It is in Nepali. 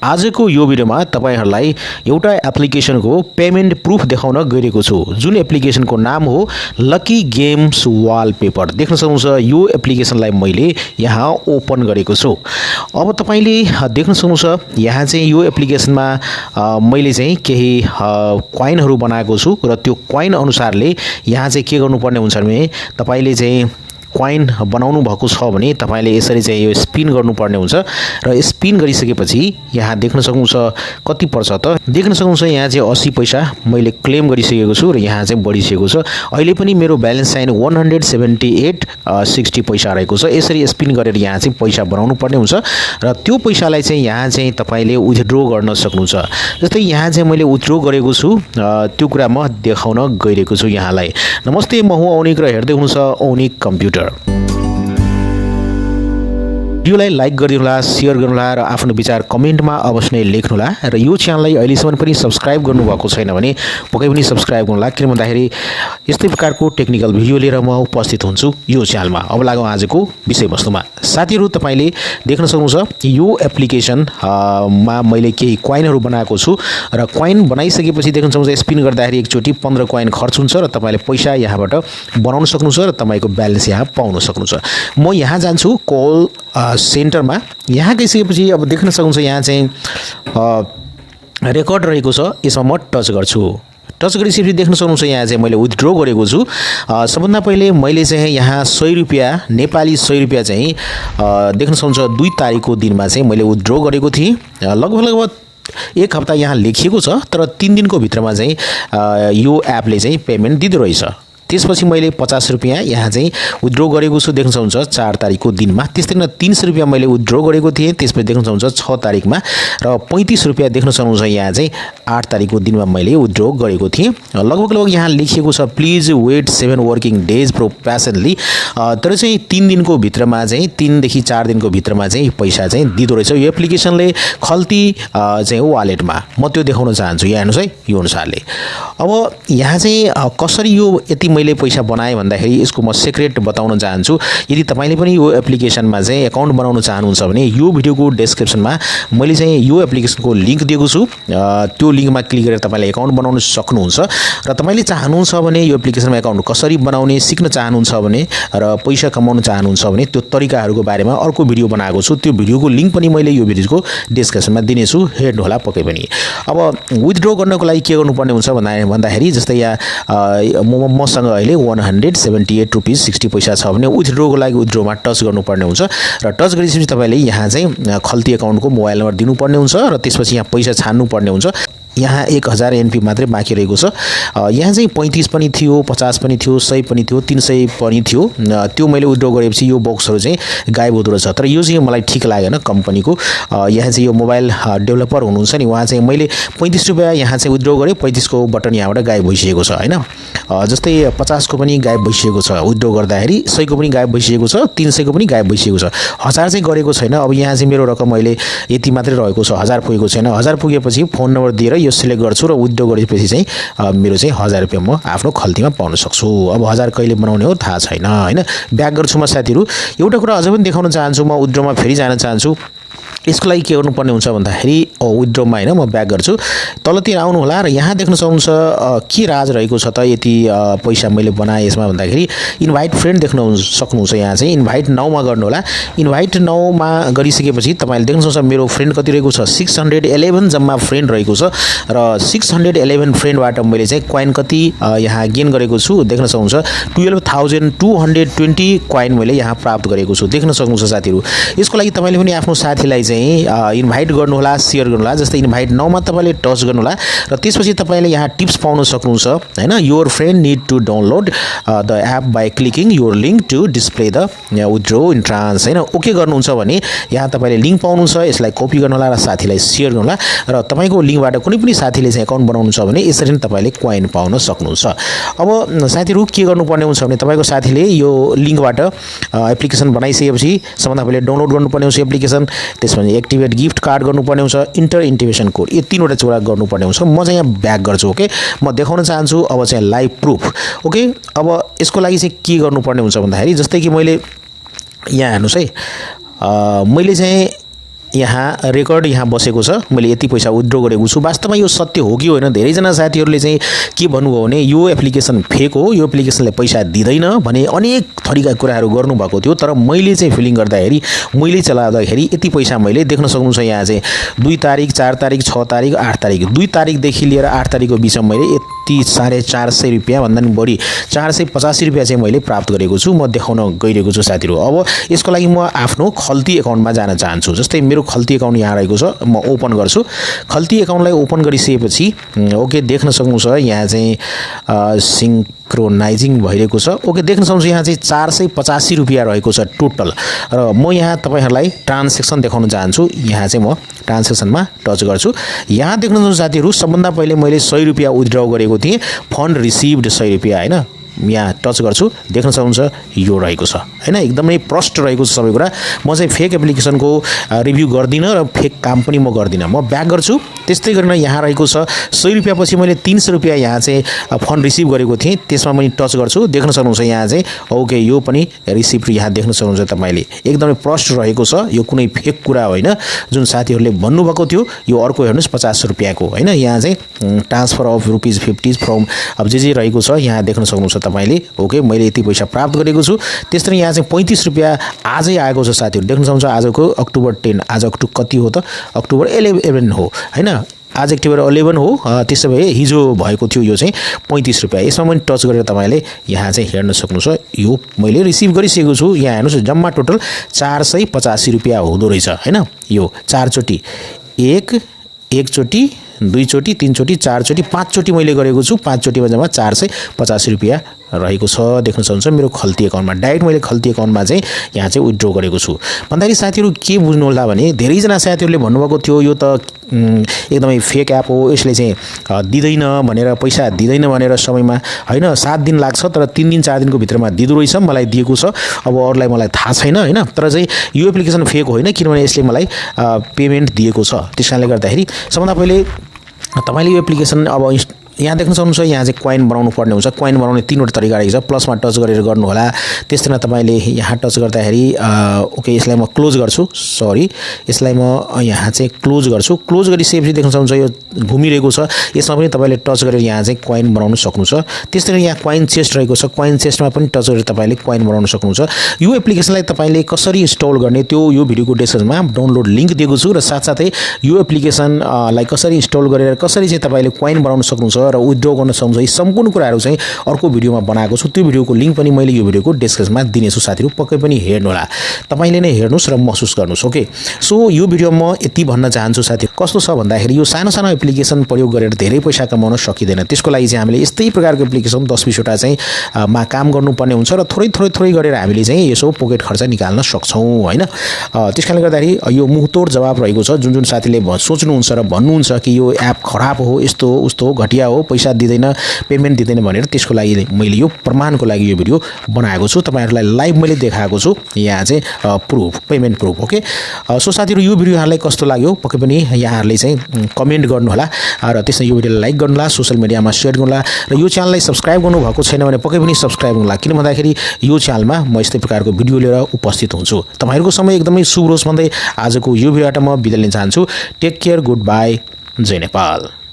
आजको यो भिडियोमा तपाईहरुलाई एउटा एप्लिकेसनको पेमेन्ट प्रुफ देखाउन गइरहेको छु जुन एप्लिकेसनको नाम हो लकी गेम्स वालपेपर। देख्न सक्नुहुन्छ यो एप्लिकेसनलाई मैले यहाँ ओपन गरेको छु। अब तपाईले देख्न सक्नुहुन्छ यहाँ चाहिँ यो एप्लिकेसनमा मैले चाहिँ केही कोइनहरु बनाएको छु र त्यो कोइन अनुसारले यहाँ चाहिँ के गर्नुपर्ने हुन्छ भने तपाईले चाहिँ कोइन बनाउनु भएको छ भने तपाईले यसरी चाहिँ यो स्पिन गर्नुपर्ने हुन्छ र स्पिन गरिसकेपछि यहाँ देख्न सक्नुहुन्छ कति पर्छ त देख्न सक्नुहुन्छ यहाँ चाहिँ 80 पैसा मैले क्लेम गरिसकेको छु र यहाँ चाहिँ बढिसकेको छ। अहिले पनि मेरो ब्यालेन्स चाहिँ 178.60 पैसा रहेको छ। यसरी स्पिन गरेर यहाँ चाहिँ पैसा बनाउनु पर्ने हुन्छ र त्यो पैसालाई चाहिँ यहाँ चाहिँ तपाईले विथड्रो गर्न सक्नुहुन्छ। जस्तै यहाँ चाहिँ मैले विथड्रो गरेको छु त्यो कुरा म देखाउन गइरहेको छु यहाँलाई। नमस्ते, म हुँ औनिक र हेर्दै हुनुहुन्छ ओनिक कम्प्युटर। भिडियोलाई लाइक गरिदिनुहोला, शेयर गर्नुहोला र आफ्नो विचार कमेन्टमा अवश्य नै लेख्नुहोला र यो च्यानललाई अहिलेसम्म पनि सब्स्क्राइब गर्नुभएको छैन भने पक्कै पनि सब्स्क्राइब गर्नुहोला, किन भन्दाखेरि यस्तै प्रकारको टेक्निकल भिडियो लिएर म उपस्थित हुन्छु यो च्यानलमा। अब लागौँ आजको विषयवस्तुमा। साथीहरु, तपाईले देख्न सक्नुहुन्छ यो एप्लिकेसन मा मैले केही कोइनहरु बनाएको छु र कोइन बनाइसकेपछि देख्न सक्नुहुन्छ स्पिन गर्दाखेरि एकचोटी 15 कोइन खर्च हुन्छ र तपाईले पैसा यहाँबाट बनाउन सक्नुहुन्छ र तपाईको ब्यालेन्स यहाँ पाउन सक्नुहुन्छ। म यहाँ जान्छु कल सेन्टरमा। यहाँ गइसकेपछि अब देख्न सक्नुहुन्छ यहाँ चाहिँ रेकर्ड रहेको छ, यसमा म टच गर्छु। टच गरिसकेपछि देख्न सक्नुहुन्छ यहाँ चाहिँ मैले विथड्रो गरेको छु। सबभन्दा पहिले मैले चाहिँ यहाँ 100 रुपैयाँ नेपाली 100 रुपैयाँ चाहिँ देख्न सक्नुहुन्छ 2 तारिकको दिनमा चाहिँ मैले विथड्रो गरेको थिएँ। लगभग 1 हप्ता यहाँ लेखिएको छ तर 3 दिनको भित्रमा चाहिँ यो एपले चाहिँ पेमेन्ट दिँदो रहेछ। त्यसपछि मैले 50 रुपैयाँ यहाँ चाहिँ विथड्रो गरेको छु देख्न सक्नुहुन्छ 4 तारिकको दिनमा। त्यस्तै नै 300 रुपैयाँ मैले विथड्रो गरेको थिएँ त्यसपछि देख्न सक्नुहुन्छ 6 तारिकमा र 35 रुपैयाँ देख्न सक्नुहुन्छ यहाँ चाहिँ 8 तारिकको दिनमा मैले विथड्रो गरेको थिएँ। लगभग यहाँ लेखिएको छ please wait 7 working days pro patiently, तर चाहिँ 3 दिनको भित्रमा चाहिँ 3 देखि 4 दिनको भित्रमा चाहिँ पैसा चाहिँ दिँदो रहेछ यो एप्लिकेसनले खल्ती चाहिँ वालेटमा। म त्यो देखाउन चाहन्छु, यहाँ हेर्नुस् है यो अनुसारले। अब यहाँ चाहिँ कसरी यो यति मैले पैसा बनाए भन्दाखेरि यसको म सिक्रेट बताउन चाहन्छु। यदि तपाईले पनि यो एप्लिकेसनमा चाहिँ अकाउन्ट बनाउन चाहनुहुन्छ भने यो भिडियोको डिस्क्रिप्सनमा मैले चाहिँ यो एप्लिकेसनको लिंक दिएको छु, त्यो लिंकमा क्लिक गरेर तपाईले अकाउन्ट बनाउन सक्नुहुन्छ। र तपाईले चाहनुहुन्छ भने यो एप्लिकेसनमा अकाउन्ट कसरी बनाउने सिक्न चाहनुहुन्छ भने र पैसा कमाउन चाहनुहुन्छ भने त्यो तरिकाहरुको बारेमा अर्को भिडियो बनाएको छु, त्यो भिडियोको लिंक पनि मैले यो भिडियोको डिस्क्रिप्सनमा दिनेछु, हेर्नु होला पक्कै पनि। अब विथड्रो गर्नको लागि के गर्नुपर्ने हुन्छ भन्दाखेरि जस्तै यहाँ मसँग अहिले 178.60 पैसा छ भने विथड्रोको लागि विथड्रोमा टच गर्नुपर्ने हुन्छ र टच गरिसकेपछि तपाईले यहाँ चाहिँ खल्ती अकाउन्टको मोबाइल नम्बर दिनुपर्ने हुन्छ र त्यसपछि यहाँ पैसा छान्नु पर्ने हुन्छ। यहाँ 1000 एनपी मात्रै बाँकी रहेको छ। यहाँ चाहिँ 35 पनि थियो, 50 पनि थियो, 100 पनि थियो, 300 पनि थियो। त्यो मैले विथड्रो गरेपछि यो बक्सहरु चाहिँ गायब हुँदो रहेछ। तर यो चाहिँ मलाई ठीक लागेन कम्पनीको। यहाँ चाहिँ यो मोबाइल डेभलपर हुनुहुन्छ नि, उहाँ चाहिँ मैले 35 रुपैयाँ यहाँ चाहिँ विथड्रो गरे, 35 को बटन यहाँबाट गायब भइसकेको छ हैन। जस्तै 50 को पनि गायब भइसकेको छ विथड्रो गर्दाखेरि, 100 को पनि गायब भइसकेको छ, 300 को पनि गायब भइसकेको छ। 1000 चाहिँ गरेको छैन। अब यहाँ चाहिँ मेरो रकम अहिले यति मात्रै रहेको छ, 1000 पुगेको छैन। 1000 पुगेपछि फोन नम्बर दिएर यो सिलेक्ट गर्छु र विथड्रो गरेपछि चाहिँ मेरो चाहिँ 1000 रुपैयाँ म आफ्नो खल्तीमा पाउन सक्छु। अब 1000 कहिले बनाउने हो थाहा छैन हैन। ब्याक गर्छु म साथीहरु। एउटा कुरा अझै पनि देखाउन चाहन्छु, म विथड्रोमा फेरि जान चाहन्छु। यसको लागि के गर्नुपर्ने हुन्छ भन्दाखेरि विथड्रोमा हैन म ब्याक गर्छु, तलतिर आउनु होला र यहाँ देख्न सक्नुहुन्छ के राज रहेको छ त यति पैसा मैले बनाए यसमा भन्दाखेरि इन्भाइट फ्रेन्ड देख्न सक्नुहुन्छ। यहाँ चाहिँ इन्भाइट नाउ मा गर्नु होला। इन्भाइट नाउ मा गरिसकेपछि तपाईले देख्न सक्नुहुन्छ मेरो फ्रेन्ड कति रहेको छ 611 जम्मा फ्रेन्ड रहेको छ र 611 फ्रेन्डबाट मैले चाहिँ कोइन कति यहाँ गेन गरेको छु देख्न सक्नुहुन्छ 12220 कोइन मैले यहाँ प्राप्त गरेको छु देख्न सक्नुहुन्छ साथीहरु। यसको लागि तपाईले पनि आफ्नो साथीलाई इन्भाइट गर्नु होला, शेयर गर्नु होला। जस्तै इन्भाइट नाउ मा तपाईले टच गर्नु होला र त्यसपछि तपाईले यहाँ टिप्स पाउन सक्नुहुन्छ हैन। Your friend need to download the app by clicking your link to display the withdraw in trans हैन। ओके गर्नुहुन्छ भने यहाँ तपाईले लिंक पाउनुहुन्छ, यसलाई कपी गर्नु होला र साथीलाई शेयर गर्नु होला र तपाईको लिंकबाट कुनै पनि साथीले चाहिँ अकाउन्ट बनाउनु छ भने यसरी नै तपाईले कोइन पाउन सक्नुहुन्छ। अब साथीहरु के गर्नुपर्ने हुन्छ भने तपाईको साथीले यो लिंकबाट एप्लिकेसन बनाइसकेपछि सबभन्दा पहिले डाउनलोड गर्नुपर्ने हुन्छ एप्लिकेसन, त्यसपछि एक्टिभेट गिफ्ट कार्ड गर्नुपर्ने हुन्छ, इन्टर इन्टिमेसन कोड, यो तीनवटा कुरा गर्नुपर्ने हुन्छ। म चाहिँ यहाँ ब्याक गर्छु। ओके, म देखाउन चाहन्छु अब चाहिँ लाइभ प्रुफ। ओके, अब यसको लागि चाहिँ के गर्नुपर्ने हुन्छ भन्दाखेरि जस्तै कि मैले यहाँ हेर्नुस् है, मैले चाहिँ यहाँ रेकर्ड यहाँ बसेको छ मैले यति पैसा विथड्र गरेको छु। वास्तवमा यो सत्य हो कि होइन धेरैजना साथीहरूले चाहिँ के भन्नुभयो भने यो एप्लिकेसन फेक हो, यो एप्लिकेसनले पैसा दिँदैन भने अनेक थरीका कुराहरू गर्नुभएको थियो। तर मैले चाहिँ फिलिङ गर्दाखेरि मैले चलाउँदाखेरि यति पैसा मैले देख्न सक्नुहुन्छ यहाँ चाहिँ 2 तारिक 4 तारिक 6 तारिक 8 तारिक 2 तारिकदेखि लिएर 8 तारिकको बिचमा मैले यति 450 रुपियाँ भन्दा पनि बढी 485 रुपियाँ चाहिँ मैले प्राप्त गरेको छु। म देखाउन गइरहेको छु साथीहरू। अब यसको लागि म आफ्नो खल्ती एकाउन्टमा जान चाहन्छु। जस्तै मेरो खल्ती एकाउन्ट यहाँ रहेको छ, म ओपन गर्छु। खल्ती एकाउन्टलाई ओपन गरिसकेपछि ओके देख्न सक्नुहुन्छ यहाँ चाहिँ सिङ्क्रोनाइजिङ भइरहेको छ। ओके देख्न सक्नुहुन्छ यहाँ चाहिँ 485 रुपियाँ रहेको छ टोटल। र म यहाँ तपाईहरुलाई ट्रान्ज्याक्सन देखाउन चाहन्छु। यहाँ चाहिँ म ट्रान्ज्याक्सनमा टच गर्छु। यहाँ देख्न सक्नुहुन्छ साथीहरु सबभन्दा पहिले मैले 100 रुपियाँ विथड्र गरेको थिएँ, फन्ड रिसिभ्ड 100 रुपियाँ हैन। यहाँ टच गर्छु, देख्न सक्नुहुन्छ यो रहेको छ हैन। एकदमै प्रष्ट रहेको छ सबै कुरा। म चाहिँ फेक एप्लिकेसनको रिभ्यू गर्दिन र फेक काम पनि म गर्दिन। म ब्याक गर्छु। त्यस्तै गरेर यहाँ रहेको छ 100 रुपियाँ पछि मैले 300 रुपियाँ यहाँ चाहिँ फन्ड रिसिभ गरेको थिएँ, त्यसमा पनि टच गर्छु। देख्न सक्नुहुन्छ यहाँ चाहिँ ओके यो पनि रिसिभ यहाँ देख्न सक्नुहुन्छ तपाईले। एकदमै प्रष्ट रहेको छ, यो कुनै फेक कुरा होइन। जुन साथीहरूले भन्नुभएको थियो यो अर्को हेर्नुस् 50 रुपियाँको हैन। यहाँ चाहिँ ट्रान्सफर अफ ₹50 फ्रम अब जे रहेको छ यहाँ देख्न सक्नुहुन्छ तपाईले। ओके मैले यति पैसा प्राप्त गरेको छु। त्यसरी यहाँ चाहिँ 35 रुपियाँ आजै आएको छ साथीहरु। देख्न सक्नुहुन्छ आजको अक्टोबर 10, आज अक्टोबर कति हो त, अक्टोबर 11 हो हैन। आज अक्टोबर 11 हो। त्यसो भए हिजो भएको थियो यो चाहिँ 35 रुपियाँ। यसमा पनि टच गरेर तपाईले यहाँ चाहिँ हेर्न सक्नुहुन्छ यो मैले रिसिभ गरिसकेको छु। यहाँ हेर्नुस् जम्मा टोटल 485 रुपियाँ हुँदो रहेछ हैन। यो 4 चोटी, एक चोटी, 2 चोटी, 3 चोटी, 4 चोटी, 5 चोटी मैले गरेको छु। 5 चोटीमा जम्मा 485 रुपियाँ रहेको छ। देख्न सक्नुहुन्छ मेरो खल्ती एकाउन्टमा डाइरेक्ट मैले खल्ती एकाउन्टमा चाहिँ यहाँ चाहिँ विथड्र गरेको छु। भन्दाखेरि साथीहरु के बुझ्नु होला भने धेरैजना साथीहरूले भन्नुभएको थियो यो त एकदमै फेक एप हो, यसले चाहिँ दिदैन भनेर, पैसा दिदैन भनेर समयमा हैन 7 दिन लाग्छ तर 3 दिन 4 दिनको भित्रमा दिदो रहेछ, मलाई दिएको छ। अब अरूलाई मलाई थाहा छैन हैन। तर चाहिँ यो एप्लिकेसन फेक होइन किनभने यसले मलाई पेमेन्ट दिएको छ। त्यसकारणले गर्दाखेरि सबभन्दा पहिले तपाईले यो एप्लिकेसन अब यहाँ देख्न सक्नुहुन्छ यहाँ चाहिँ कोइन बनाउनु पर्ने हुन्छ। कोइन बनाउने 3वटा तरिका रहेको छ। प्लसमा टच गरेर गर्नु होला। त्यसैमा तपाईले यहाँ टच गर्दाखेरि ओके यसलाई म क्लोज गर्छु। सरी यसलाई म यहाँ चाहिँ क्लोज गर्छु। क्लोज गरिसकेपछि देख्न सक्नुहुन्छ यो घुमिरहेको छ। यसमा पनि तपाईले टच गरेर यहाँ चाहिँ कोइन बनाउन सक्नुहुन्छ। त्यसैले यहाँ कोइन चेस्ट रहेको छ। कोइन चेस्टमा पनि टच गरेर तपाईले कोइन बनाउन सक्नुहुन्छ। यो एप्लिकेसनलाई तपाईले कसरी इन्स्टल गर्ने त्यो यो भिडियोको डिस्क्रिप्सनमा डाउनलोड लिंक दिएको छु र साथसाथै यो एप्लिकेसनलाई कसरी इन्स्टल गरेर कसरी चाहिँ तपाईले कोइन बनाउन सक्नुहुन्छ र विथड्र गर्न सक्नुहुन्छ, यी सम्पूर्ण कुराहरू चाहिँ अर्को भिडियोमा बनाएको छु। त्यो भिडियोको लिंक पनि मैले यो भिडियोको डिस्क्रिप्सनमा दिनेछु साथीहरु, पक्कै पनि हेर्नु होला। तपाईले नै हेर्नुस् र महसुस गर्नुस्। ओके सो यो भिडियोमा म यति भन्न चाहन्छु साथीहरु, कस्तो छ भन्दाखेरि यो सानो सानो एप्लिकेसन प्रयोग गरेर धेरै पैसा कमाउन सकिदैन। त्यसको लागि चाहिँ हामीले यस्तै प्रकारको एप्लिकेसन 10-20 वटा चाहिँ मा काम गर्नुपर्ने हुन्छ र थोरै गरेर हामीले चाहिँ यसो पोकेट खर्च निकाल्न सक्छौं हैन। त्यसकारणले गर्दाखेरि यो मुहतोड जवाब रहेको छ। जुन साथीले सोच्नुहुन्छ र भन्नुहुन्छ कि यो एप खराब हो, यस्तो उस्तो घटिया हो, पैसा दिदैन, पेमेन्ट दिदैन भनेर, त्यसको लागि मैले यो प्रमाणको लागि यो भिडियो बनाएको छु। तपाईहरुलाई लाइभ मैले देखाएको छु यहाँ चाहिँ proof, payment proof. Okay so साथीहरु यो भिडियो यहाँलाई कस्तो लाग्यो पक्कै पनि यहाँहरुले चाहिँ कमेन्ट गर्नु होला र त्यसै यो भिडियोलाई लाइक गर्नु होला, सोशल मिडियामा शेयर गर्नु होला र यो च्यानललाई सब्स्क्राइब गर्नु भएको छैन भने पक्कै पनि सब्स्क्राइब गर्नु होला। किन भन्दाखेरि यो च्यानलमा म यस्तै प्रकारको भिडियो लिएर उपस्थित हुन्छु। तपाईहरुको समय एकदमै शुभ होस् भन्दै आजको यो भिडियोबाट म बिदा लिन चाहन्छु। टेक केयर, गुड बाइ, जय नेपाल।